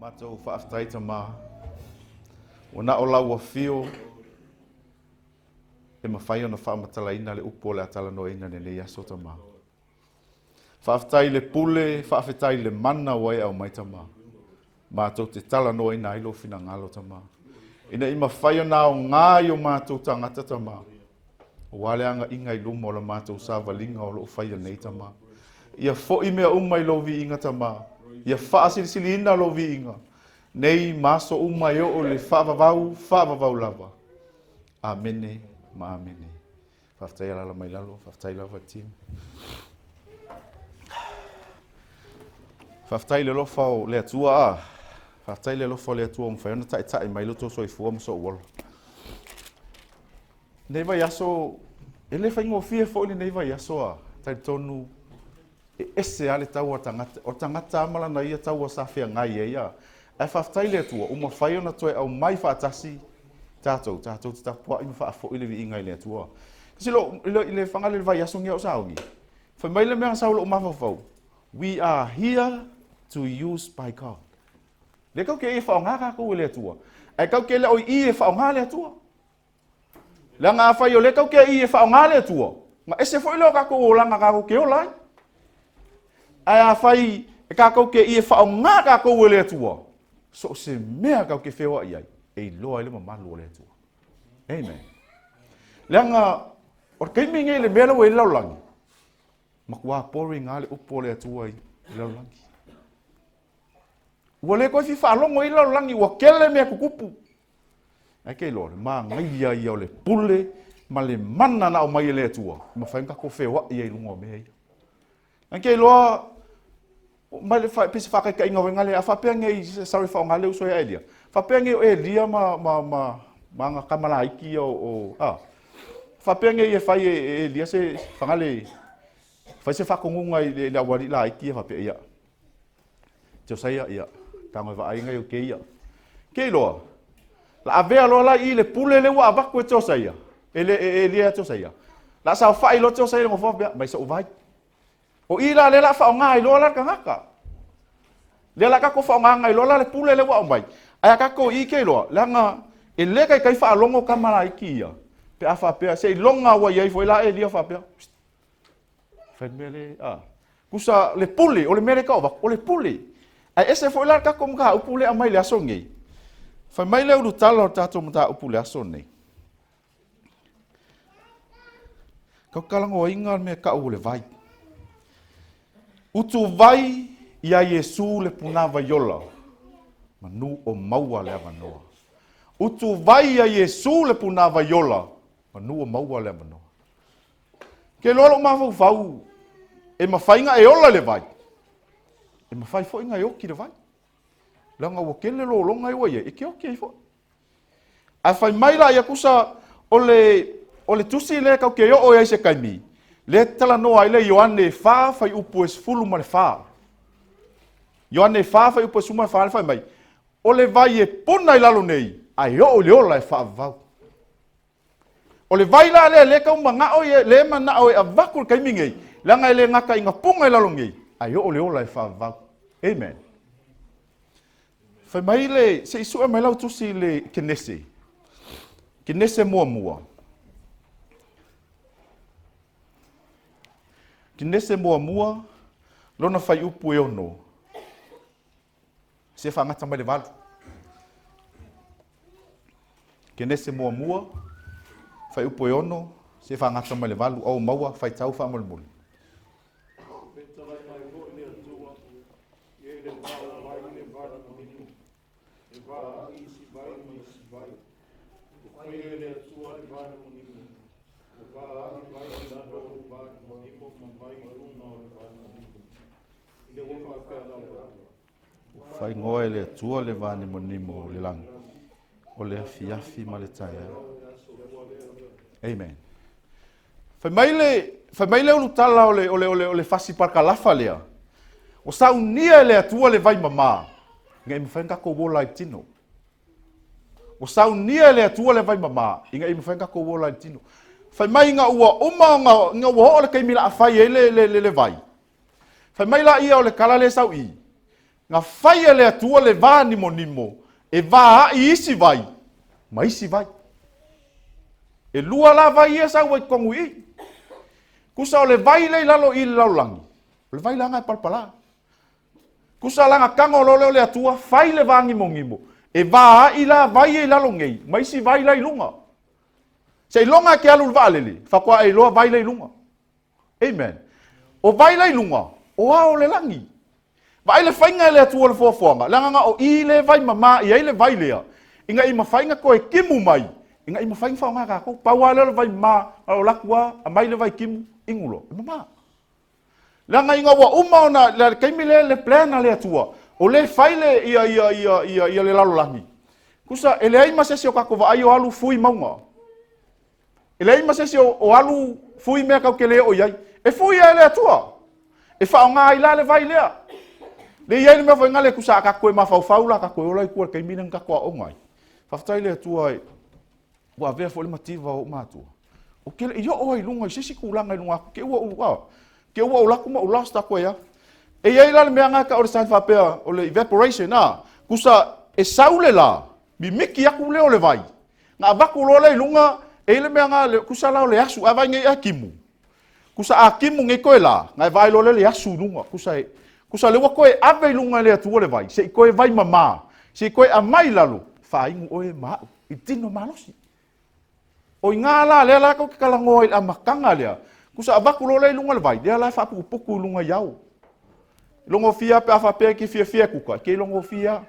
Mātou whaaftai ta mā. O na o lau a whio, e mawhai o na whaamatala ina le upo le atala no ina ne le aso ta mā. Whaaftai le pule, whaafetai le mana wai au mai ta mā. Mātou te tala no ina ilo fina ngalo ta mā. Ina ima whai o na o ngāi o mātou tangata ta mā. O wale anga inga i luma o la mātou sāwa linga o lo whai o nei ta mā. Ia fo i mea umai lo vi inga ta mā. Ia whaasilisili ina lo vi inga. Nei maso umai o le whaavavau lava. Amene, ma amene. Whaftai alala mai lalo, whaftai lava tim. Whaftai le lofa o le atua a. Whaftai le lofa o le atua o mwhaiona tai mai loto so i fua maso uolo. Nei vai aso, ele whaingo fie fo ni nei vai aso a. Tai tonu, e ese ale tau o tangata amala na ia tau o safia ngai e ia. E whaftai le atua, uma whaiona toe au mai whaatasi tātou te tapua ima whaafo ile vi ingai le atua. Kasi ile whangale le vai aso ngia o saongi. Whai mai le mea saulo o mawhawhau. We are here to use by God. Le kau ke e whaonga kako le atua. E kau ke le oi i e whaonga le atua. Le ngā whai o le kau ke i e whaonga le atua. Ma ese fo ilo kako o langa kako ke o lai. Ai a whai e kako ke i e whaonga kako le atua. So se mea kau ke whewa iai. E loa ile mamalu le atua. Amen. Le ngā o keimi nge le mea lau e laulangi. Makua pori ngā le upo le atua i laulangi. Ua le koe fi whaalongo i laulangi, ua kele mea kukupu. Ai kei loa, ma ngai ia o le pule, ma le mana na o mai le atua. Ma whainga ko whewa i e lunga o mea ia. Ai kei loa, mai le pisi whakai ka inga wenga le, a whapea nge i sauri whao ngā leu soe a elia. Whapea nge o elia ma ngā kamala iki o, whapea nge i e whai e elia se whangale, whai se whakongunga i le awari la iki e whapea ia. Teo saia ia, tango e whaai ngai o ke ia. Kei loa, la avea loa la i le pule le wa avaku e teo saia, e elia teo saia. La sa whai lo teo saia ngo whapea, mai sa uvai. O ila le la whao ngā i loa la kangaka. Le la kako whao ngā i loa le pule le wa umbai. Ai kako i kei loa, le ngā e le kai wha alongo kamara i ki ia. Pe a whapea, se i longa wa iai fo ila e lia whapea. Whenmele, kusa le pule, o le mere ka o le pule. Ai ese fo ila kako mga upule a mai le aso ngei. Whai mai leu du tala o tato mga upule aso nei. Kau kalango o inga mea ka ule vai. Utu vai ia Yesu le puna vaiola. Manu o maua le avanoa. Utu vai ia Yesu le puna vaiola. Manu o maua le avanoa. Ke lolo mawhau whau. E mawhainga e ola le vai. E mawhai fo inga e oki le vai. Langa ua kele lo longa i waia. E ke oki e fo. A whai maila ia kusa o le tusi le kau ke o e se kaimi. Le tala noa ile Ioane fa fai upu es fulu ma le fa. Ioane fa fai upu es fulu ma le fa le fai mai. O le vai e puna i lalo nei. Ai o le ola e fa avau. O le vai la le kau manga o le mana o e avaku kai mingei. Langa le ngaka inga punga i lalo ngei. Ai o le ola e fa avau. Amen. Fai mai le se isu e mai lau tusi le kenese. Kenese mua mua. Kinese mua mua, lona fai upu e ono. Se whangata mai le walu. Kinese mua mua, fai upu e ono, se whangata mai le walu. Au maua, fai tau wha mole mole. Fai ngoe le tua le vani monimo le lang. O le afi ma le taia. Amen. Fai mai le ulu tala o le fasi parka lafa lea. O sa unia le atua le vai mama. Nga ima whainga ko wola i tino. O sa unia le atua le vai mama. Nga ima whainga ko wola i tino. Fai mai nga ua uma nga ua ho le keimila a fai e le vai. Fai mai la ia o le kala le sau i. Ngā whaia le atua le vā nimo. E vā i isi vai. Ma isi vai. E lua la vai ia sa wai kongu i. Kusa o le vai le lalo i le laulangi. O le vai langa e palpala. Kusa langa kango lole o le atua, whai le vā ngimo. E vā i la vai e lalo ngei. Ma isi vai la i lunga. Se i longa ke alu vā lele. Whakua e loa vai la i lunga. Amen. O vai la i lunga. O ao le langi. Vai le whainga le atua le fuafuanga. Langa o i le vai mama i le vai lea. Inga i mawhainga koe kimu mai. Inga i mawhainga whaonga kako. Paua le vai ma. O lakua. A mai le vai kimu. Ingulo. E mama. Langa inga wa uma ona. Le kaimi le plana le atua. O le whaile ia le lalolangi. Kusa ele ai masesi o kako wa ai o alu fui maunga. Ele ai masesi o alu fui mea kau ke le o iai. E fui e le atua. E whaonga i la le vai lea. Le iai me foi ngale kusa ka koe ma fau la ka koe ola ku ka mina ka ko ongai. Fa fatai le tua e wa ve fo le mativa o matua. O ke yo o ai lunga sisi ku langa i lunga ke wa ke wa ola kuma ola sta ko ya. E iai la me anga ka o sa fa pe o le evaporation na kusa e saule la mi miki aku le o le vai. Na va ku lo le lunga e le me anga le kusa la o le asu ava ngai akimu. Kusa akimu ngai ko la ngai vai lo le asu lunga kusa e kusa le koe ave lunga le atua le vai. Se koe vai mama. Se koe a mai lalo. Whaingu oe maa. I tino malosi. O i ngā la lea la kau ke kalango a makanga lea. Kusa a waku lo le lunga le vai. Lea la whapu puku lunga iau. Longo fia pe a whapea ki fia kuka. Ke longo fia.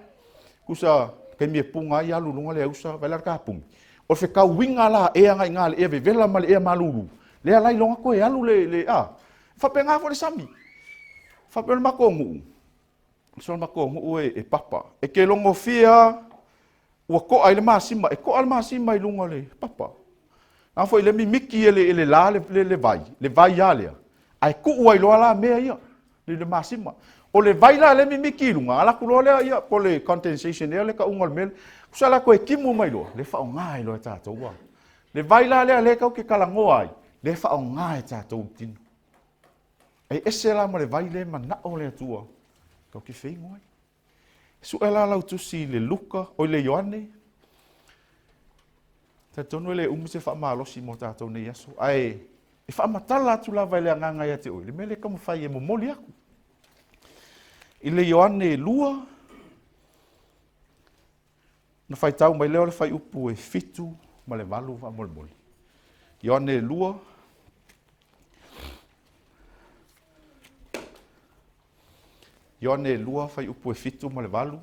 Kusa ke mie punga i alu lunga le usa. Vai lar ka pungi. O fe kau winga la ea ngai ngā le ea vevela ma le ea malulu. Lea lai longa koe alu le a. Whapea ngā fo le sami. Whapea mako ngu. So mako ngu e papa. E ke longo fia ua ko ai le masima. E ko ai le masima i lunga le papa. Nga fo i le mi miki ele la le vai. Le vai ya lea. Ai ku ua i loa la mea ia. Le masima. O le vai la le mi miki i lunga. Ala ku loa lea ia. Po le condensation lea le ka unga le mele. Kusa la koe kimu mai loa. Le whao ngai loa e tātou wa. Le vai la lea le kau ke kalangoa ai. Le whao ngai e tātou tino. E ese la mo le vai le mana o le atua. Kau ke whaingo ai. Su e la lau tusi le Luka o le Ioane. Ta tonu le umise wha maalosi mo tātou nei aso. Ai, e wha matala atu la vai le anganga ia te oi. Le mele kamu whai e mo moli aku. I le Ioane lua. Na whai tau mai leo le whai upu e fitu ma le walu wa moli moli. Ioane lua. Ioane lua fai upu e fitu ma le walu.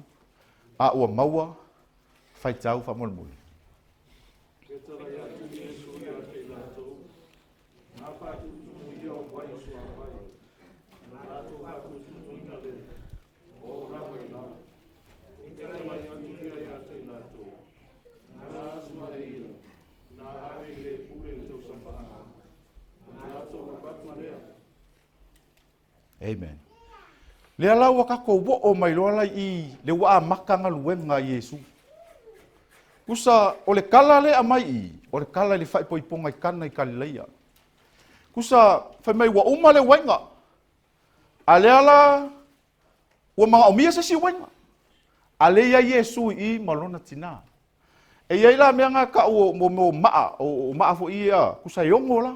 A ua maua fai tau fa mol muli. Amen. Le ala wa kako wo o mai loa i le wa makanga luenga Yesu. Kusa o le kala le amai i, o le kala le fai poiponga i kana i Galileia. Kusa fai mai wa uma le wenga. A le ala ua mga omia se si wenga. A le ia Yesu i malona tina. E ia ila mea ngā ka o maa, o maa fo ia, kusa yongo la.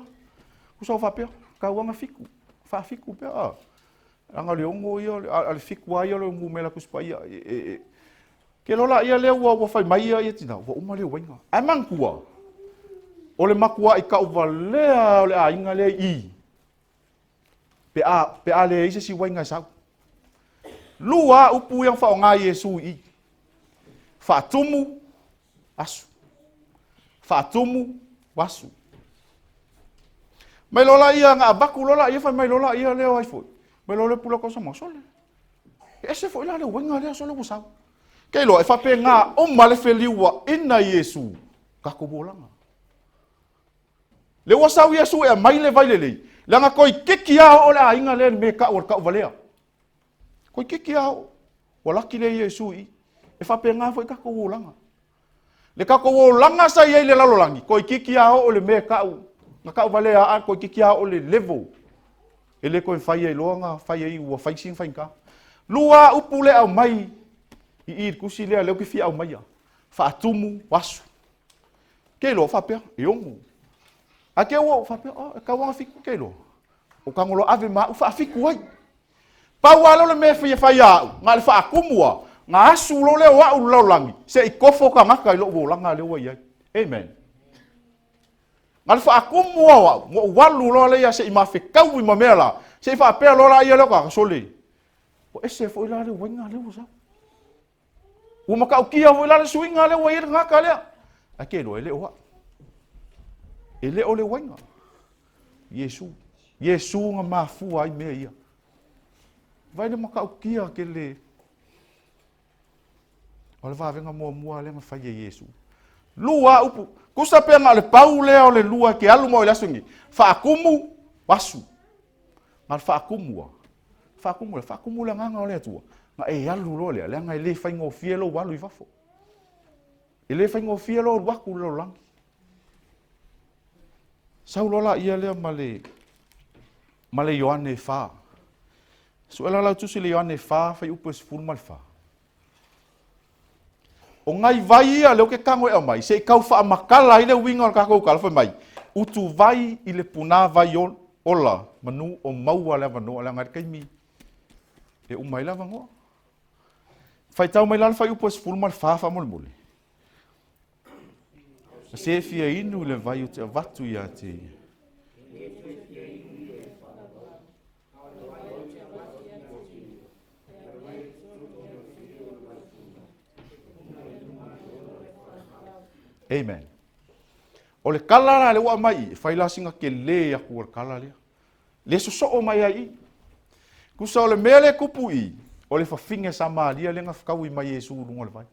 Kusa o whapea, ka uanga fiku, wha fiku pea. Anga le ongo ia, ale fiku ai ole ngu mela kuspa ia. Ke lola ia lea ua whai mai ia tina, ua uma le wenga. A mangkua. O le makua i ka uwa lea, o le a inga lea i. Pe a lea isa si wenga sau. Lua upu yang whao ngā Yesu i. Whaatumu, asu. Whaatumu, wasu. Mai lola ia ngā baku lola ia whai mai lola ia leo ai foi. Mai lola pula ko sama sole. E se foi la le wenga lea sole wasau. Kei loa e whape ngā o male wheliua ina Yesu. Kako bolanga. Le wasau Yesu e mai le vai le lei. Langa koi kiki ao o le a inga le me ka o ka valea. Koi kiki ao. O laki le Yesu i. E whape ngā foi kako bolanga. Le kako bolanga sa iei le lalolangi. Koi kiki ao o le me ka o. Nga ka o valea a koi kiki ao o le level. E le koe whai e loanga, whai e ua whai sing whai ka. Lua upu le au mai i kusi le leo ki fi au mai. Fa atumu wasu. Ke lo fa pe e ongu. A ke wo fa pe o ka wa fiku ke lo. O ka ngolo ave ma fa fiku ai. Pa wa lo me fa ya ngal fa akumua. Nga asu lo le wa u lo langi. Se i kofo ka ngaka i lo wo langa le wa ia. Amen. Ngal fa akumua wa walu lo le ya se i ma fe kau i ma mela. Se fa pe lo la ia lo ka sole. O ese fo ila le wenga le usa. O maka ukia fo ila le swinga le wa ia ngaka le. Ake lo ele o. Ele o le wenga. Yesu. Yesu nga mafu ai me ia. Vai le maka ukia ke le. O le vavenga mua le nga fai Yesu. Lua upu. Kusa pe nga le pau le o le lua ke alu mo i lasungi. Fa akumu wasu. Ngal fa akumua. Fa akumu la nganga o le atua. Nga e alu lo le nga le fai ngo fielo walu i fafo. Ele fai ngo fielo waku lo langi. Sau lola ia le male Ioane fa. Suela la tusi le Ioane fa fai upu es fulmal fa. O ngai vai ia leo ke kango e mai, se kau fa makala ile winga o kako kalfa mai. Utu vai ile puna vai ola, manu o maua le vano ala ngar kaimi. E umai la vango. Fai tau mai la fai upo es fulmal fa mole. Se fia inu le vai o te avatu ia te. Amen. O le kala le wa mai, fai la singa ke le aku o kala le. Le so o mai ai. Kusa o le mele kupu i, o le fafinge sa maalia le ngafkau i mai Yesu lunga le vai.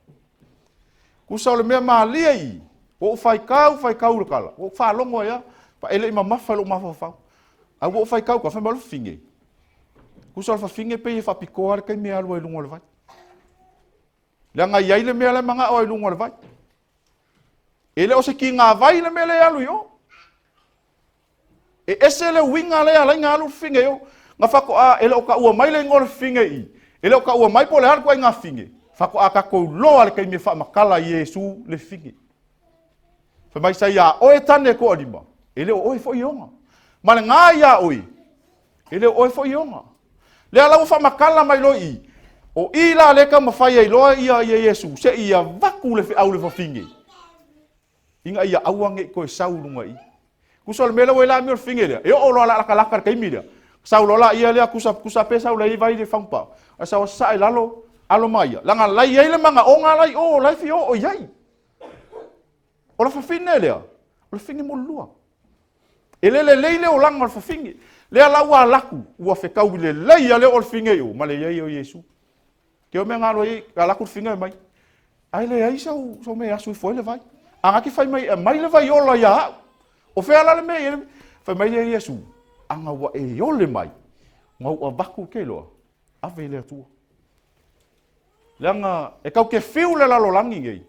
Kusa o le mea maalia i, o fai kau le kala. O fa longo ia, pa ele ima mafa lo mafa fa. A o fai kau ka fa malu finge. Kusa o le fafinge pe fa pikoa kai mea lo lunga le vai. Le nga ia le mea le manga o lunga le vai. Ele o se ki ngā vai le mele alu yo. E ese le winga le ala ngā alu finge yo. Ngā whako a ele o ka ua mai le ngore finge i. Ele o ka ua mai po le harko ai ngā finge. Whako a ka kou loa le kai me wha makala Yesu le finge. Whamai sa ia oe tane ko arima. Ele o oe fo ionga. Ma le ngā ia oe. Ele o oe fo ionga. Le ala u wha makala mai lo i. O i la leka mawhai ai loa ia Yesu. Se ia vaku le au le finge. Inga ia awange ko sau lunga i. Kusol mela wela mi finge le. E o lo la laka kai mi le. Sau lo la ia le kusa pe sau le vai de fampa. Asa o sai lalo alo mai. Langa lai ai le manga o nga lai o lai fi o yai. O la fine le. O la finge mo lua. Ele le o langa o finge. Le ala wa laku ua fe kau le lai ale o finge o ma le yai o Yesu. Ke o me ngalo i ka laku finge mai. Ai le ai sau so me asu foi le vai. Anga ki fai mai le vai ola ia. O fe ala le me fai mai le Yesu. Anga wa e ole mai. Ngau a vaku ke loa. Ave le atua. Langa e kau ke fiu le lalo langi ngei.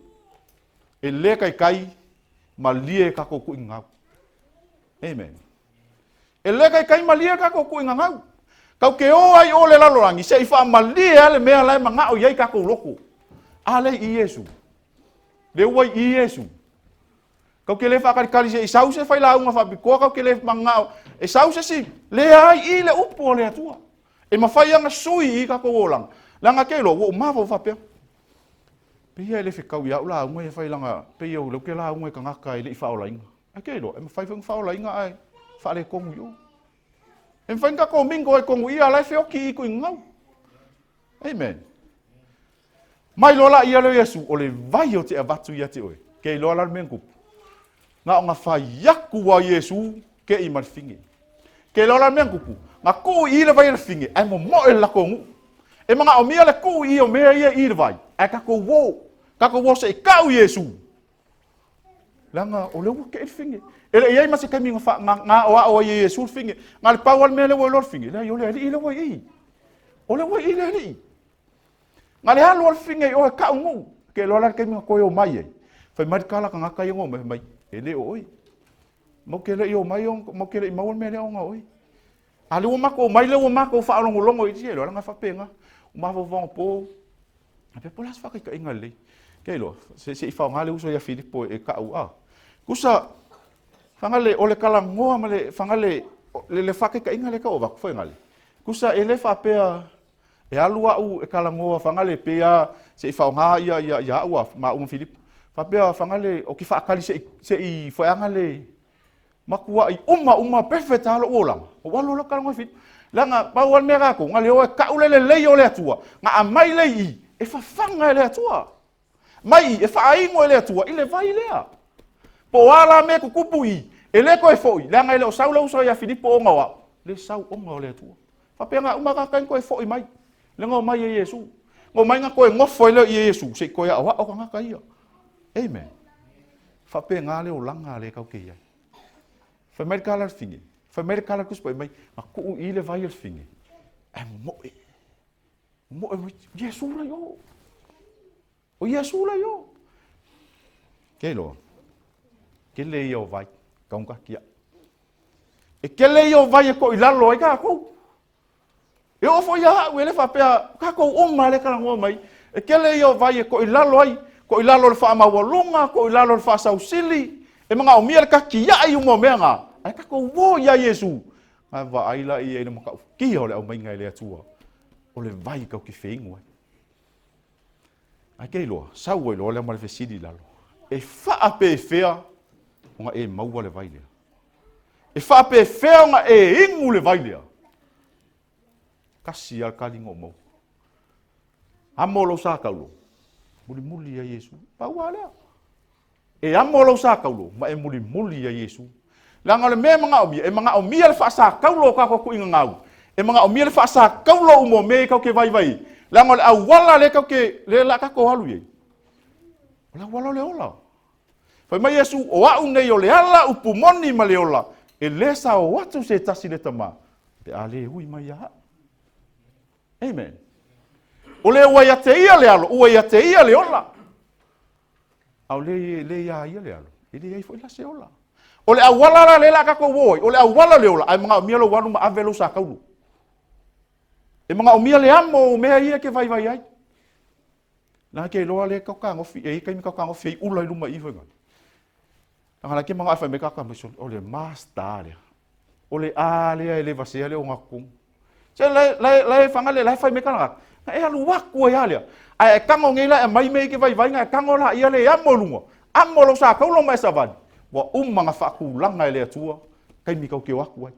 E le kai ma lie ka ko ku ngau. Amen. E le kai ma lie ka ko ku ngau. Kau ke o ai ole lalo langi se i fa ma lie ale me ala manga o yai ka ko loko. Ale i Yesu. Le wai i Yesu. Kau ke le whakari se i sau se whai launga whapikoa, kau ke le mangao. E sau se si, le ai i le upo le atua. E mawhai anga sui i kako olang. Langa ke lo, wo mawa whapea. Pia le whikau i au launga e whai langa, pia o leu ke launga e ka ngaka i le i whaola inga. A ke lo, e mawhai whaola inga ai, whaale kongu i o. E mawhai ngako mingo e kongu i a lai whioki i ko ingau. Amen. Mai lola i alo Yesu, o le vai o te avatu i ate oe. Ke lola mengupu. Nga o nga whaiaku wa Yesu ke i marfinge. Ke lola mea kupu. Nga ku i le vai le finge. Ai mo mo e lako ngu. E mga o mea le ku i o mea ia i le vai. Ai kako wo. Kako wo se i kau Yesu. Langa o leu ke i finge. Ele iai masi kemi nga o Yesu le finge. Nga le pawal mea le wo lor finge. Lea yo le ali i le wai i. O le wai i le ali. Nga le halo le finge o e kau ngu. Ke lola kemi nga koe o mai e. Fai marikala ka ngaka i ngo me mai. Ele oi. Mo kele yo mai on, mo kele mau me le on oi. Ali o mako mai le o mako fa longo longo i tie, lo nga fa penga. Mafo po. Ape polas fa ka inga le. Kelo, se fa ngale uso ya Filipo e ka u a. Kusa fangale ole kala ngoa male fangale le fa ka inga le ka o va foi ngale. Kusa ele fa pe e alua u e kala ngoa fangale pe ya se fa nga ya u ma Filipo. Fa pe fangale o ki fa kali se I foi ngale. Makua I uma perfect halo olang. O walo kala ngoa Filipo. Langa pauan mera ko ngale o ka ulele le o le atua. Nga amai le I e fa fanga le atua. Mai e fa aingo le atua ile vai lea. Po ala me ku kupui ele ko e foi langa ele o saula uso ya Filipo o ngawa. Le sau o ngawa le atua. Fa pe nga uma ka kan ko e foi mai. Lengo mai e Yesu. Ngo mai nga ko e ngofo le Yesu se ko ya wa o nga ka ia. Amen. Fa pe nga le o langa le ka ke ia. Fa mai kala fingi. Fa mai kala kus po mai ma ku ile vai el fingi. E mo Yesu la yo. O Yesu la yo. Kelo. Kele yo vai kaung ka kia. E kele yo vai ko ilalo ai ka ko. E o fo ya we le fa pe ka ko o male ka ngo mai. E kele yo vai ko ilalo ai, ko ilalo le fa ma wolunga, ko ilalo le fa sausili. E mga o mia ka kia ai mo menga. Ai ka ko wo ya Yesu. Ai va ai la I e mo ka ki o le o mai ngai le atua. O le vai ka ki feingo. Ai ke lo, sa wo lo le mal fesidi lalo. E fa ape fea nga e mau le vai le. E fa ape fea nga e ingu le vai le. Kasi al kalingo mo. Amo lo sa kaulo. Muli ya Yesu. Pa wala. E amo lo sa kaulo, ma e muli ya Yesu. Langa le me mga omi, e mga omi le fa sa kaulo ka ko inga ngau. E mga omi le fa sa kaulo umo me ka ke vai. Langa le awala le ka ke le la ka ko halu ye. La wala le ola. Fa mai Yesu o au nei o le ala upumoni ma le ola. E le sa o watu se tasi le tama. Pe ale hui mai ya. Amen. O le ua ia te ia le alo, ua ia te ia le ola. Au le ia le alo. Ele ia foi la se ola. O le awala le la ka ko woi, o le awala le ola, ai mga mia lo wanu ma avelo sa kaulu. E mga mia le amo me ia ke vai ai. Na ke lo le ka ka ngofi e ka mi ka ka ngofi ula i luma i foi ngal. Nga ke mga afa me ka ka meso o le master. O le ale le vasia le o ngakung. Se lai fangale lai fai me ka nga. E alu waku ia le. Ai kango ngila e mai me ke vai nga kango la ia le amo lunga. Amo lo sa kaulo mai savan. Wa mga fakulanga le atua. Kai mi ka ke waku ai.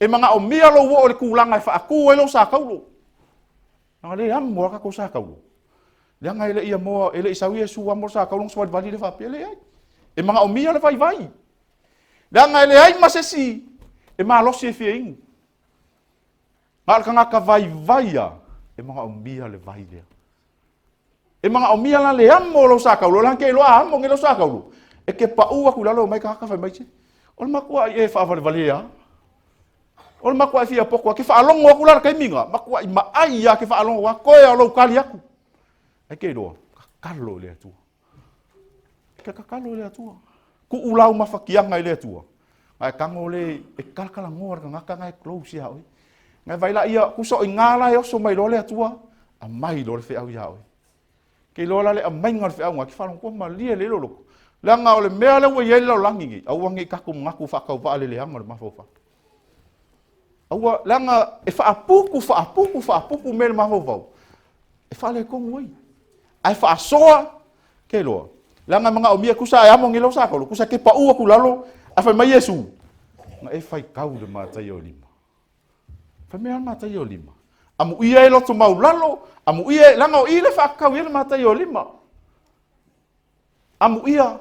E mga o mia lo wo le kulanga fa aku lo sa kaulo. Nga le amo ka ko sa kaulo. Le nga ile ia mo ile isawi Yesu amo sa kaulo so vali le fa pele ai. E mga o mia le vai. Le nga ile ai masesi. E ma lo se fieng. Mal ka nga ka vai ia. E mga o mia le vai le. E mga o mia la le amo lo sa kaulo lan ke lo amo nge lo sa kaulo. E ke pa ua ku lalo mai ka fa mai che. Ol makua e fa vali ya. Ol makua fia poko ke fa alongo ku la kai minga. Makua I ma ai ya ke fa alongo wa ko ya lo kali aku. E ke do kalo le tu. Ke kalo le tu. Ku ulau mafakiang ngai le tu. Ai kango le e kalkala ngor ka ngaka ngai close ya oi. Ngai vai la ia ku so ingala yo so mai lo le tu. A mai lo le fe au ya oi. Ke lo la le a mai ngal fe au ngaki fa ko ma lie le lo. Langa ole mea le ye lo langi au wangi ka ku ngaku fa ka va le hanga ma fofa. Au langa e fa apuku mel ma fofa. E fa le ko ngoi. Ai fa soa ke lo. Langa mga o mia kusa ai amo ngilo sa ko kusa ke pa u ku lalo a fa mai Yesu. Nga e fai kau de mata yo lima. Fa me mata yo lima. Amu ia lo to mau lalo, amu ia langa o ile fa kau ile mata yo lima. Amu ia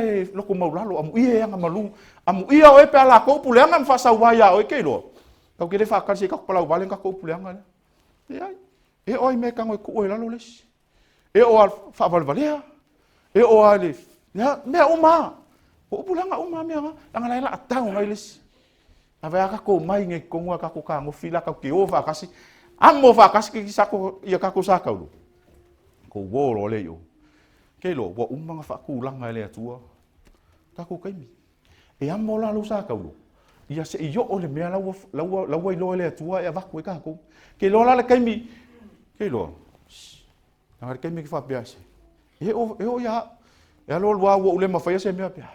e loko mau lalo, amu ia yang malu, amu ia o e pe ala ko pulenga fa sa waya o ke lo. Kau kire fa ka se ka pala valen ka ko pulenga. E oi me ka ngoi ku e lalo les. E o fa valvalea. E o ale. Ya me uma. Ko pulenga uma me nga. Langa la atau ngai les. Ava ka ko mai nge ko ngwa ka ko ka ngo fila ka ke o fa kasi. Amo fa kasi ki sa ko ia ka ko sa ka lo. Ko wo lo le yo. Ke lo wa mga fa kulanga le atua. Ka ko kaimi. E amo la lo sa ka lo. Ia se yo o le mea la lo le atua e va ko ka ko. Ke lo la le kaimi. Ke lo. Nang ke mi fa biasa. E o ya. Ya lo wo le ma fa se me pia.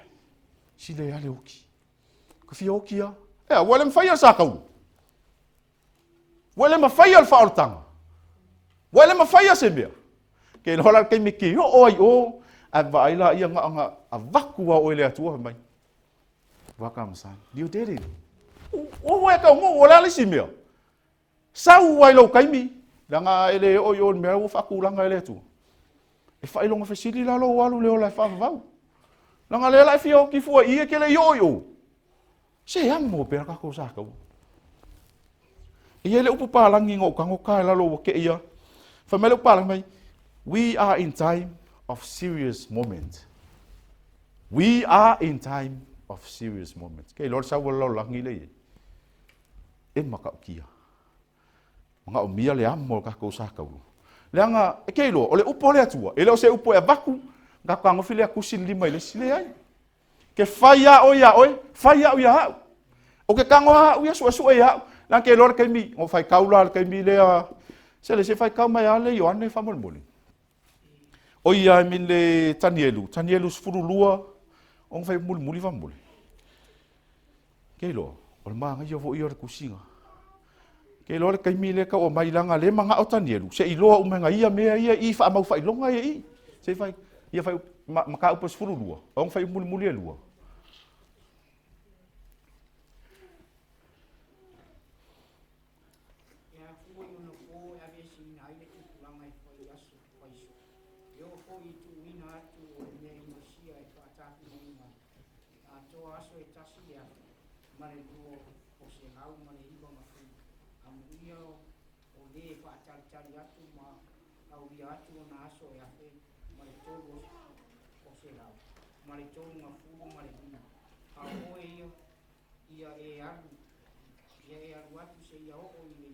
Si le ale uki. Ko fi oki ya. Wale ma fa ya sa ka. Wale ma fa ya fa ortang. Wale ma fa ya se me. Ke lo la ke mi ki o a vai la ia nga a vaku o le atua mai. Wakam san. Dio dele. O ka mo wala le si me. Sau wai lo kai mi. Langa ele o me o faku langa ele tu. E fai longa fasili la lo walu le ola fa va. Langa le la fio ki fu ia ke le yo. Se yang mo per ka ko sa ka. Ia le upu palangi ngo ka la lo ke ia. Fa me lo palang mai. We are in time of serious moment. We are in time of serious moments. Ke Lord sa lo langi le. E maka kia. Mga umia le amo ka ko sa ka. Leanga e ke lo ole upo le atua. Ele o se upo e vaku ga ka ngo file akusin lima ile sile ai. Ke faya o ya oi, faya o ya. O ke kango ha o ya so ya. Lang ke Lord ke mi o fai kaula ke mi le se fai ka mai ale yo ane fa mol. O ia min le Tanielu sfuru lua on fai muli va muli. Ke lo o manga yo vo yo kusinga. Ke lo le kaimi le ka o mai langa le manga o Tanielu se iloa o menga ia mea ia i fa mau fai longa ia i se fai ia fai maka upos furu lua on fai muli lua.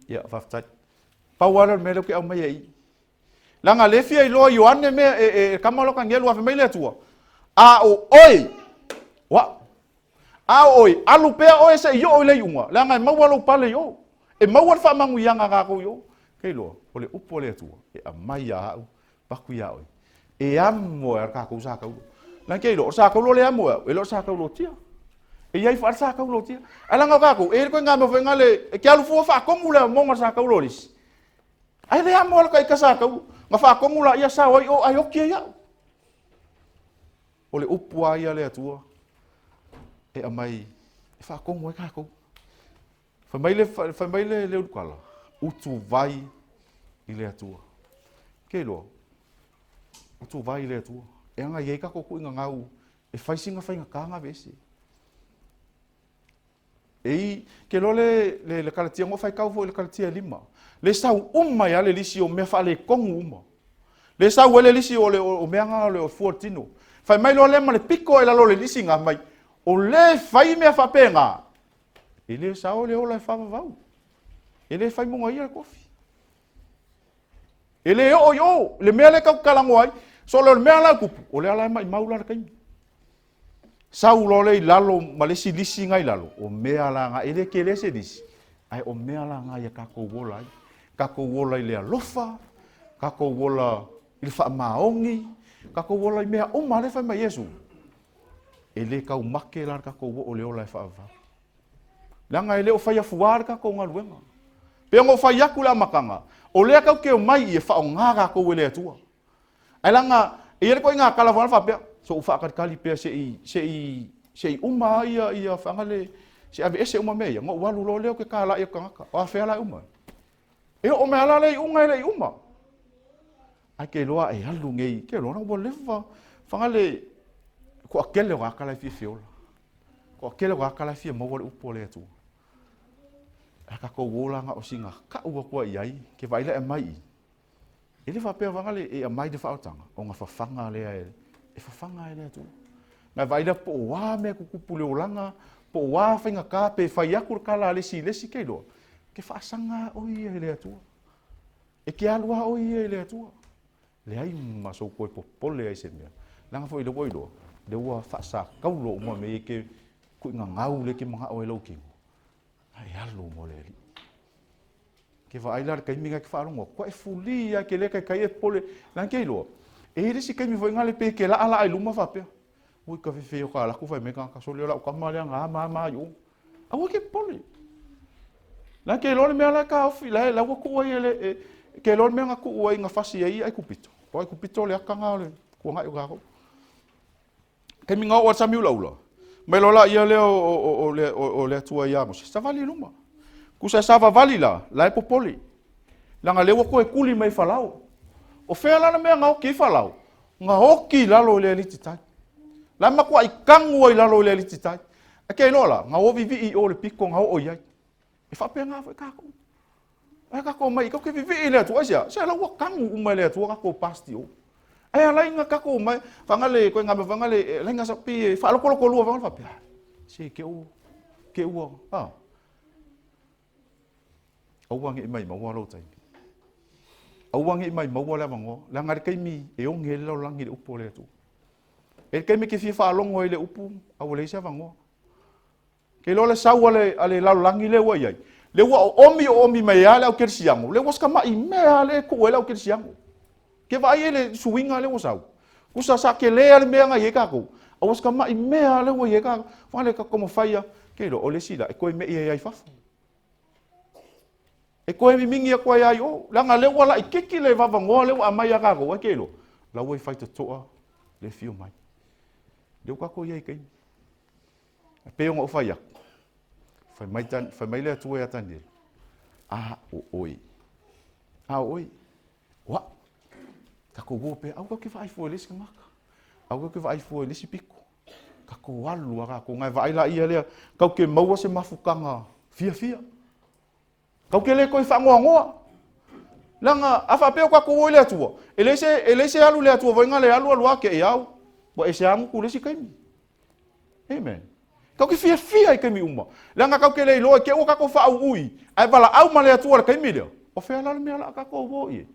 Ya faftat. Pawala me lo ke au mai ai. Langa le fia i loa Ioane me kamalo kan ngelu afa mai le tua. A o oi. Wa. A oi, alu pe oi se yo le yunga. Langa mawalo pale yo. E mawal fa mangu yanga ga ko yo. Ke lo, ole upo le tua. E a mai ya au. Paku ya oi. E amo er ka ko sa ka. Langa ke lo sa ka lo le amo. E lo sa ka lo tia. E ia fa sa ka lo tia. Ala nga ka ko e ko nga me fa ngale e ke alu fu fa ko mula mo nga sa ka lo lis. Ai le amo ka ka sa ka. Nga fa ko mula ia sa oi o ai o ke ya. Ole upu ia le tua. E a mai e fa ko mo ka ko. Fa mai le ukala. Utu vai i le tua. Ke lo. Utu vai i le tua. E anga ye ka ko ku nga ngau. E fai singa fai nga ka nga vesi. E ke lo le kalatia ngo fai kau fo le kalatia lima. Le sau ya le lisi o me fa le kongu uma. Le sau le lisi o le o me nga le o fortino. Fai mai lo le ma le piko e la lo le lisi nga mai. O le fai me fa penga. E le sau le o la fa vau. E le fai mo ia kofi. E le o yo le me le kau kalango ai. So le me la kupu. O le ala mai maula kai. Sau lo le lalo malesi lisi ngai lalo. O me ala nga ele ke le se lisi. Ai o me ala nga ia kako wola ai. Kako wola ile alofa. Kako wola il fa maongi. Kako wola i mea o male fa mai Yesu. Ele kau make lar kako wo o le ola fa va. Langa ele o fa ia fuar kako ngaluenga. Pe ngo fa ia kula makanga. O le kau ke o mai e fa o ngaga ko wele atua. Ai langa e ko nga kala fa pe so fa ka kali pe se uma ia fa ngale se ave ese uma me ngo walu lo le ke kala ia kanga. O fa la uma. E o me ala le unga le uma. Ai ke loa e alu ngei ke loa no leva fa ngale ko akele wa kala fi fiola. Ko akele wa kala fi mo wole upo le tu. Aka ko wola nga o singa ka ua ko iai ke vai le mai. Ele fa pe vangale e mai de fa tanga o nga fa fanga le e fa fanga le tu. Na vai da po wa me ku kupule olanga po wa fa nga ka pe fa ya kur kala le si ke do. Ke fa sanga o ia le tu. E ke alwa o ia le tu. Le ai maso ko popole ai se me. Langa foi do boido. De wa fa sa kaulo mo me ke ku nga ngau le ke mga o lo ki. Ai alu mo le. Ke vai la kai minga ke whaalongo. Ko e fulia ke le kai e pole. Lan ke loa. E resi kai mi foi ngale pe ke la ala ai luma whapea. Ui ka whiwhi o ka laku whai meka ka soli o lau kamalea ngā mā yu. Awa ke pole. Lan ke lone mea la ka ofi la ua kua i ele. Ke lone mea ngā kua i ngā whasi ai kupito. O ai kupito le aka ngā le. Kua ngai o kako. Kai minga o sami ula ula. Mai lola ia le o le atua ia mo. Sa vali luma. Kusa sava vali la e popoli. Langa lewa ko e kuli mai falau. O fea lana mea ngā oki falau. Ngā oki lalo le aliti tai. La makua i kangu ai lalo le aliti tai. A kei lola, ngā ovi vi i o le piko ngā o iai. E whapea ngā fai kako. E kako mai, kau ke vi vi i le atua sia. Sia laua kangu umai le atua kako pasti o. E alai ngā kako mai, whangale, koe ngā me whangale, lai ngā sapi e whaalokoloko lua whangale whapea. Si ke ua, Auangi i mai maua lau taimi. Auangi i mai maua lea mangoa. Lea ngare kaimi e ongi e lau langi le upo le atu. E kaimi ke fia whaalongo e le upu, au le isa mangoa. Ke lo le sau ale lau langi le ua iai. Le ua o omi mai ale au kersiango. Le ua ska mai mea le ku e lau kersiango. Ke vai e le suinga le ua sau. Kusa sa ke lea le mea ngai e kako. Au ska mai mea le ua i e kako. Whale kako mo whaia. Ke lo o le sila e koe me i e ai fafu. E koe mi mingi a koe ai o. Langa lewa la i kiki le vava ngoa lewa a mai a kako. Wa kelo. La ua i whaita toa le fio mai. Leo kako iai kai. E peonga o whaia. Whai mai le atua e atani. O oi. Oi. Wa. Kako wope. Au kau ke whaai fua lesi ka ngaka. Au kau ke whaai fua lesi piko. Kako walu a kako. Ngai vai la ia lea. Kau ke maua se mafukanga. Fia. Kau ke le koe whangoa. Langa, a whapeo kako oi le atua. E leise alu le atua, vai ngā le alu ake e au. Wa e se amu ku lesi kaimi. Amen. Kau ke fia i kaimi uma. Langa kau ke le iloa, ke ua kako whaau ui. Ai wala au ma le atua le kaimi lea. O whea lala mea la kako o ie.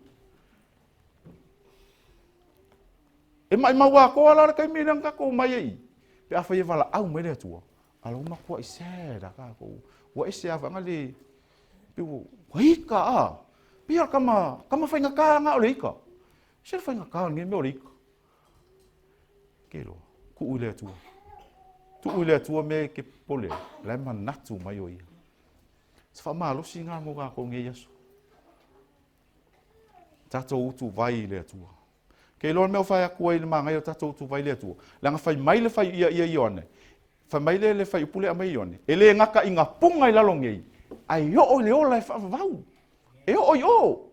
E mai maua koa la le kaimi lea kako mai ei. Pe a whaia wala au mai le atua. Ala uma kua i sēra kako. Wa e se awa ngale. Piu, waika a. Pia kama whainga kā ngā o le ika. Sera whainga kā nge me o le ika. Kero, ku ui le atua. Tu ui le atua me ke pole. Lai manatu mai o ia. Sa wha maa losi ngā mo kako nge yaso. Tato utu vai le atua. Ke lor meo whai akua i le maa ngai o tato utu vai le atua. Langa whai mai le whai ia ione. Whai mai le whai upule a mai ione. E le ngaka i ngā punga i lalo ngei. Ai o le ola e whaavavau. E o.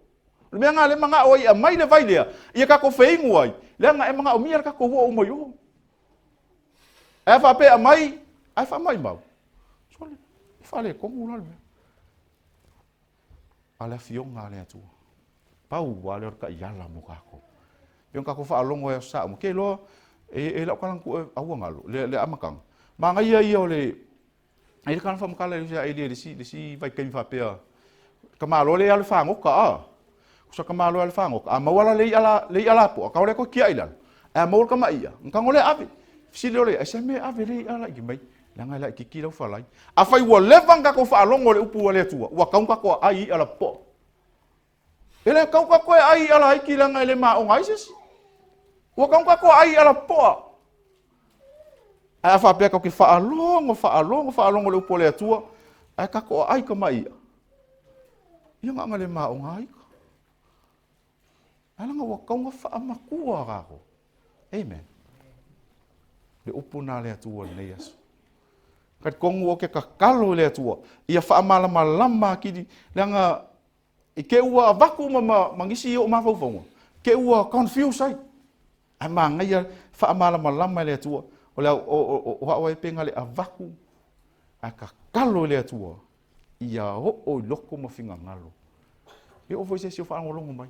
Le mea ngā le mga o i a mai le vai lea. Ia kako whaingu ai. Lea ngā e mga o mia kako hua o mai o. E a whape a mai. Ai wha mai mau. Sole. E whale kongu la le mea. A le fionga le atua. Pau wa le orka iala mo kako. Pion kako whaalongo e sa mo. Ke loa. E lau kalangu e aua ngalo. Le amakang. Ma ngai ia o le. Ai le kana whamakala i ai le si vai kaimi whapea. Ka malo le ala whangoka a. Kusa ka malo ala whangoka. A mawala le ala po. A kaore ko kia ilan. A mawala ka maia. Nka ngole ave. Fisile ole. A se me ave le ala i mai. Langa la i kiki lau whalai. A whai ua levang kako whaalongo le upu wale atua. Ua kaunga ko ai ala po. Ele kaunga ko ai ala haiki langa ele maa o ngaises. Ua kaunga ko ai ala po. A whapea kau ki whaalongo le upo le atua. Ai kako ai ka maia. Ia ngā le maa o ngai ka. Alanga wa kaunga whaamakua kako. Amen. Le upo nā le atua nei asu. Kat kongu o ke kakalo le atua. Ia whaamalama lama ki leanga. I ke ua vaku mangisi i o mawhauwhaunga. Ke ua confuse ai. Ai maa ngai whaamalama lama le atua. O lea o hawa e penga le a vaku a ka kalo le atua i a o loko ma whinga ngalo. E o voi se si o whaangolongo mai.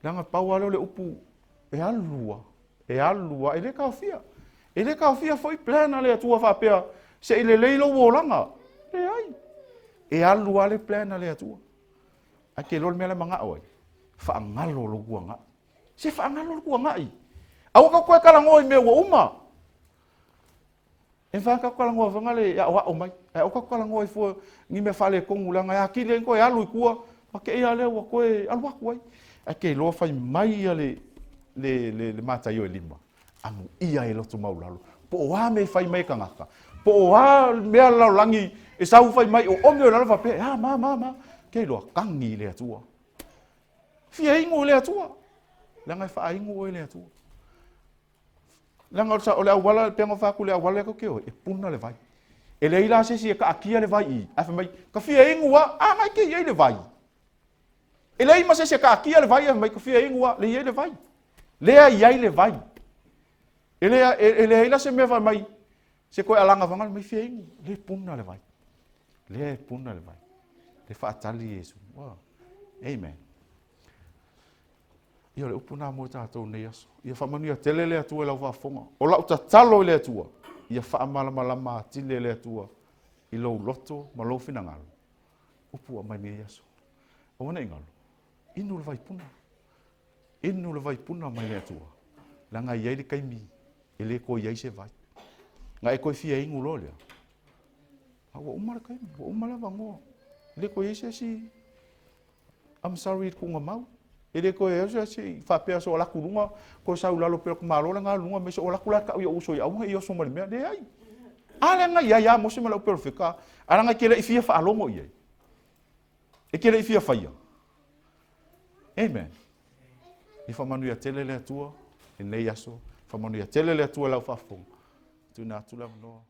Langa pau alo le upu e alua. E le kawhia. E le kawhia foi plana le atua whapea se i le leilo wolanga. E ai. E alua le plana le atua. A ke lol mea le mga oai. Whaangalo lo gua nga. Se whaangalo lo gua nga i. Au ka koe kalango i me ua uma. E whaka kalango whangale ia o mai. E o kakala ngoi fo ngi me fale kongulanga ya kile ko ya lu kua pa ke ia le wa ko alwa ko ai ke lo fai mai ale le mata yo lima amu ia e lo tu maulalo po wa me fai mai kangaka po wa me la langi e sau fai mai o me la fa pe ha ma ke lo kangi le tua fia ingo le tua langa fa ingo le tua langa sa ole wala pengo fa ku le wala ko ke o e puna le vai e le ila se ka akia le vai a fa mai ka fia ingo wa a mai ke ye le vai e le ma se ka akia le vai a mai ka fia ingo wa le ye le vai le ai le vai ele ila se me fa mai se ko alanga vangal mai fia ingo le puna le vai le fa tali yesu wow amen. Ia le upuna mo tātou nei aso. Ia whamanuia tele le atua lau whafonga. O lau ta talo le atua. Ia whaamalama tile le atua. I lau loto ma lau whinangalo. Upua mai nei aso. O wana ingalo. Inu le vai puna mai le atua. Langa iai le kaimi. E le ko iai se vai. Nga e koe fia ingu lo lea. Awa umara kaimi. Wa umara vangoa. Le ko iai se si. I'm sorry kunga mau. Ele ko e se fa pe so la kulunga ko sa ulalo pe ko malo nga lunga me so la kula ka yo so ya un yo so mal me de ai ala nga ya mo se mal perfeka ala nga kele ifia fa alongo ye e kele ifia fa ya amen ifa manu ya tele le tua e nei aso fa manu ya tele le tua la fa fo tu na tu la no